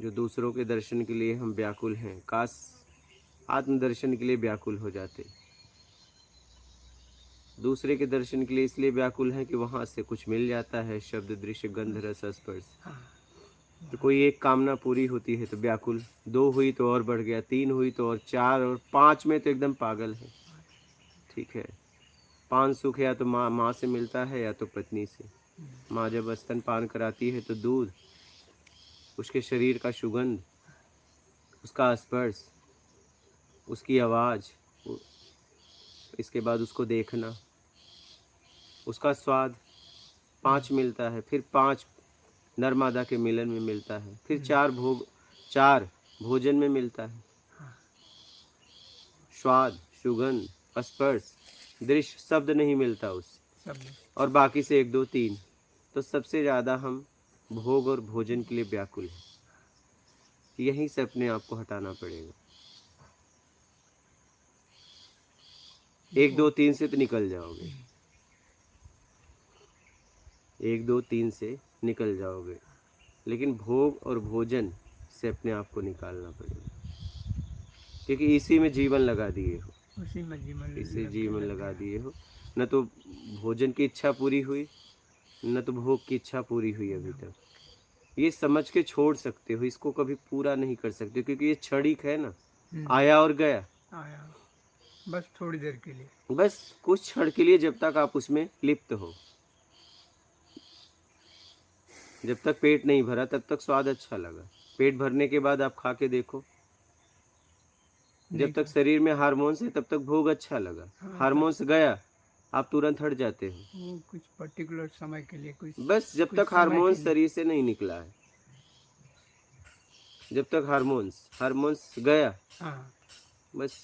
जो दूसरों के दर्शन के लिए हम व्याकुल हैं, काश आत्मदर्शन के लिए व्याकुल हो जाते। दूसरे के दर्शन के लिए इसलिए व्याकुल हैं कि वहाँ से कुछ मिल जाता है, शब्द दृश्य गंध रस स्पर्श। तो कोई एक कामना पूरी होती है तो व्याकुल, 2 हुई तो और बढ़ गया, 3 हुई तो और 4, और 5 में तो एकदम पागल है। ठीक है, 5 सुख या तो माँ से मिलता है या तो पत्नी से। माँ जब स्तन पान कराती है तो दूध, उसके शरीर का सुगंध, उसका स्पर्श, उसकी आवाज़, इसके बाद उसको देखना, उसका स्वाद, 5 मिलता है। फिर 5 नर मादा के मिलन में मिलता है। फिर 4 भोजन में मिलता है। स्वाद, सुगंध, स्पर्श, दृश्य, शब्द नहीं मिलता उससे, और बाकी से 1 2 3। तो सबसे ज़्यादा हम भोग और भोजन के लिए व्याकुल हैं। यहीं से अपने आप को हटाना पड़ेगा। 1 2 3 से तो निकल जाओगे, 1 2 3 से निकल जाओगे, लेकिन भोग और भोजन से अपने आप को निकालना पड़ेगा, क्योंकि इसी में जीवन लगा दिए हो, इसी जीवन लगा दिए हो। न तो भोजन की इच्छा पूरी हुई, न तो भोग की इच्छा पूरी हुई अभी तक। ये समझ के छोड़ सकते हो, इसको कभी पूरा नहीं कर सकते, क्योंकि ये क्षणिक है ना, आया और गया, आया बस थोड़ी देर के लिए, बस कुछ क्षण के लिए, जब तक आप उसमें लिप्त हो। जब तक पेट नहीं भरा तब तक स्वाद अच्छा लगा, पेट भरने के बाद आप खा के देखो, जब तक शरीर में हार्मोन्स है तब तक भोग अच्छा लगा। हार्मोन्स गया आप तुरंत हट जाते हो, वो कुछ पर्टिकुलर समय के लिए, कुछ बस जब तक हार्मोन्स शरीर से नहीं निकला है, जब तक हार्मोन्स गया, बस